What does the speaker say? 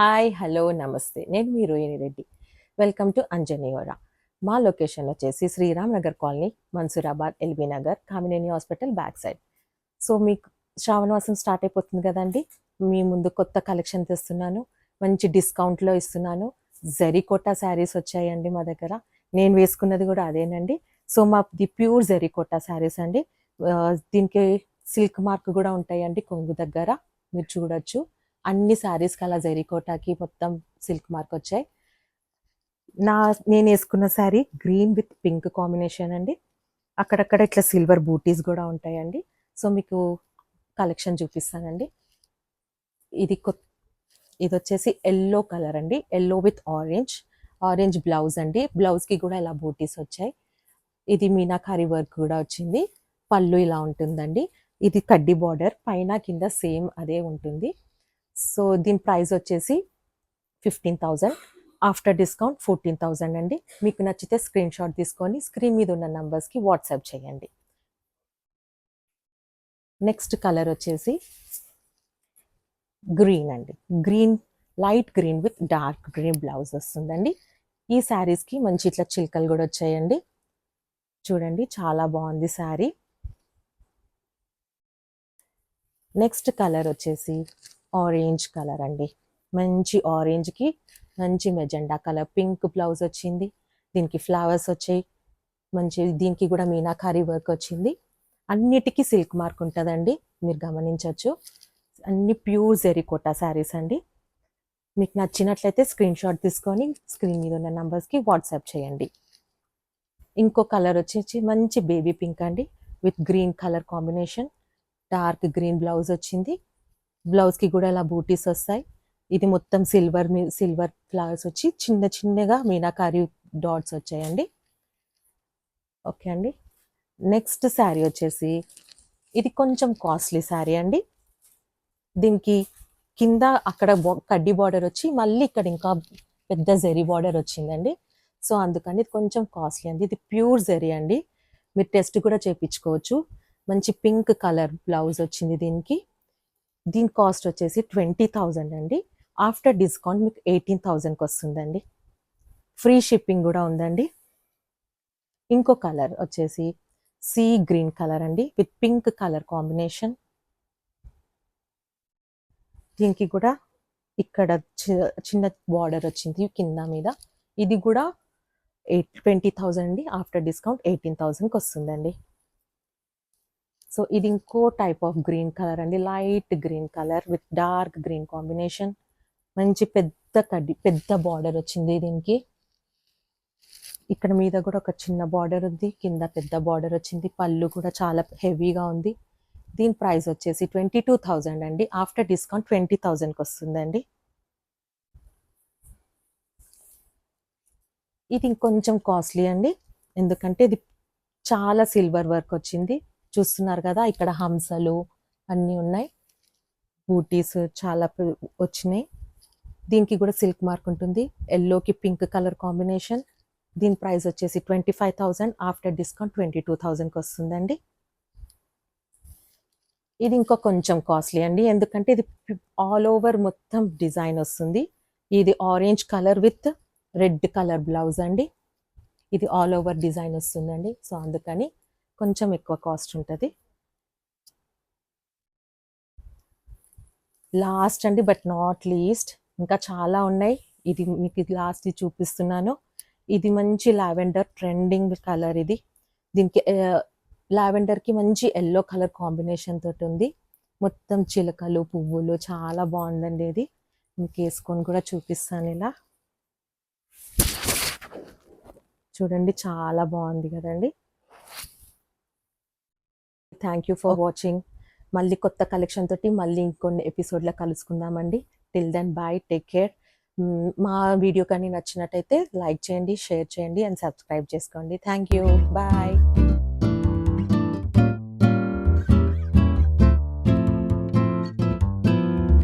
Hi, hello, నమస్తే. నేను మీ రోహిణి రెడ్డి. Welcome to Anjanivara. మా లొకేషన్ వచ్చేసి Sriram Nagar colony, Mansoorabad, LB Nagar, Kamineni hospital back side. So మీకు శ్రావణ మాసం స్టార్ట్ అయిపోతుంది కదండి. మీ ముందు కొత్త కలెక్షన్ తెస్తున్నాను. మంచి డిస్కౌంట్లో ఇస్తున్నాను. జరీకోటా శారీస్ వచ్చాయండి మా దగ్గర. నేను వేసుకున్నది కూడా అదేనండి. సో మాది ప్యూర్ జరీకోటా శారీస్ అండి. దీనికి సిల్క్ మార్క్ కూడా ఉంటాయండి కొంగు దగ్గర, మీరు చూడొచ్చు. అన్ని శారీస్కి అలా జరీకోటాకి మొత్తం సిల్క్ మార్క్ వచ్చాయి. నేను వేసుకున్న sari green with pink combination అండి. అక్కడక్కడ ఇట్లా సిల్వర్ బూటీస్ కూడా ఉంటాయండి. సో మీకు కలెక్షన్ చూపిస్తానండి. ఇది ఇది వచ్చేసి ఎల్లో కలర్ అండి. ఎల్లో విత్ ఆరెంజ్ బ్లౌజ్ అండి. బ్లౌజ్కి కూడా ఇలా బూటీస్ వచ్చాయి. ఇది మీనాకారి వర్క్ కూడా వచ్చింది. పళ్ళు ఇలా ఉంటుందండి. ఇది కడ్డీ బార్డర్, పైన కింద సేమ్ అదే ఉంటుంది. సో దీని ప్రైస్ వచ్చేసి 15,000, ఆఫ్టర్ డిస్కౌంట్ 14,000 అండి. మీకు నచ్చితే స్క్రీన్ షాట్ తీసుకొని స్క్రీన్ మీద ఉన్న నంబర్స్కి వాట్సాప్ చేయండి. నెక్స్ట్ కలర్ వచ్చేసి గ్రీన్ అండి. Green, light green with dark green blouse వస్తుందండి. ఈ శారీస్కి మంచి ఇట్లా చిల్కలు కూడా వచ్చాయండి. చూడండి, చాలా బాగుంది శారీ. నెక్స్ట్ కలర్ వచ్చేసి ఆరెంజ్ కలర్ అండి. మంచి ఆరెంజ్కి మంచి మెజెండా కలర్ పింక్ బ్లౌజ్ వచ్చింది. దీనికి ఫ్లవర్స్ వచ్చాయి. మంచి దీనికి కూడా మీనాకారి వర్క్ వచ్చింది. అన్నిటికీ సిల్క్ మార్క్ ఉంటుందండి, మీరు గమనించవచ్చు. అన్ని ప్యూర్ జెరికోటా శారీస్ అండి. మీకు నచ్చినట్లయితే స్క్రీన్ షాట్ తీసుకొని స్క్రీన్ మీద ఉన్న నంబర్స్కి వాట్సాప్ చేయండి. ఇంకో కలర్ వచ్చేసి మంచి బేబీ పింక్ అండి, with green colour combination. Dark green blouse వచ్చింది. బ్లౌజ్కి కూడా ఇలా బూటీస్ వస్తాయి. ఇది మొత్తం సిల్వర్ ఫ్లవర్స్ వచ్చి చిన్న చిన్నగా మీనాకారి డాట్స్ వచ్చాయండి. ఓకే అండి. నెక్స్ట్ శారీ వచ్చేసి ఇది కొంచెం కాస్ట్లీ శారీ అండి. దీనికి కింద అక్కడ కడ్డీ బార్డర్ వచ్చి మళ్ళీ ఇక్కడ ఇంకా పెద్ద జెరీ బార్డర్ వచ్చిందండి. సో అందుకని ఇది కొంచెం కాస్ట్లీ అండి. ఇది ప్యూర్ జెరీ అండి, మీరు టెస్ట్ కూడా చేయించుకోవచ్చు. మంచి పింక్ కలర్ బ్లౌజ్ వచ్చింది దీనికి. దీని కాస్ట్ వచ్చేసి 20,000 అండి. ఆఫ్టర్ డిస్కౌంట్ మీకు 18,000కి వస్తుందండి. ఫ్రీ షిప్పింగ్ కూడా ఉందండి. ఇంకో కలర్ వచ్చేసి సీ గ్రీన్ కలర్ అండి, విత్ పింక్ కలర్ కాంబినేషన్. దీనికి కూడా ఇక్కడ చిన్న బార్డర్ వచ్చింది కింద మీద. ఇది కూడా 20,000 అండి. ఆఫ్టర్ డిస్కౌంట్ 18,000కి వస్తుందండి. సో ఇది ఇంకో టైప్ ఆఫ్ గ్రీన్ కలర్ అండి. Light green colour with dark green combination. మంచి పెద్ద బార్డర్ వచ్చింది దీనికి. ఇక్కడ మీద కూడా ఒక చిన్న బార్డర్ ఉంది, కింద పెద్ద బార్డర్ వచ్చింది. పళ్ళు కూడా చాలా హెవీగా ఉంది. దీని ప్రైస్ వచ్చేసి 22,000 అండి. ఆఫ్టర్ డిస్కౌంట్ 20,000కి వస్తుందండి. ఇది ఇంకొంచెం కాస్ట్లీ అండి, ఎందుకంటే ఇది చాలా సిల్వర్ వర్క్ వచ్చింది. చూస్తున్నారు కదా, ఇక్కడ హంసలు అన్నీ ఉన్నాయి, బూటీస్ చాలా వచ్చినాయి. దీనికి కూడా సిల్క్ మార్క్ ఉంటుంది. ఎల్లోకి పింక్ కలర్ కాంబినేషన్. దీని ప్రైస్ వచ్చేసి 25,000, ఆఫ్టర్ డిస్కౌంట్ 22,000కి వస్తుందండి. ఇది ఇంకో కొంచెం కాస్ట్లీ అండి, ఎందుకంటే ఇది ఆల్ ఓవర్ మొత్తం డిజైన్ వస్తుంది. ఇది orange colour with red colour blouse అండి. ఇది ఆల్ ఓవర్ డిజైన్ వస్తుందండి. సో అందుకని కొంచెం ఎక్కువ కాస్ట్ ఉంటుంది. లాస్ట్ అండి, బట్ నాట్ లీస్ట్, ఇంకా చాలా ఉన్నాయి. ఇది మీకు లాస్ట్ చూపిస్తున్నాను. ఇది మంచి లావెండర్ ట్రెండింగ్ కలర్. ఇది దీనికి లావెండర్కి మంచి ఎల్లో కలర్ కాంబినేషన్ తోటి ఉంది. మొత్తం చిలకలు పువ్వులు, చాలా బాగుందండి. ఇది మీకు వేసుకొని కూడా చూపిస్తాను. ఇలా చూడండి, చాలా బాగుంది కదండి. Thank you for watching. మళ్ళీ కొత్త కలెక్షన్ తోటి మళ్ళీ ఇంకొన్ని ఎపిసోడ్లో కలుసుకుందామండి. Till then bye, take care. మా వీడియో కానీ నచ్చినట్టయితే లైక్ చేయండి, షేర్ చేయండి అండ్ సబ్స్క్రైబ్ చేసుకోండి. Thank you, bye.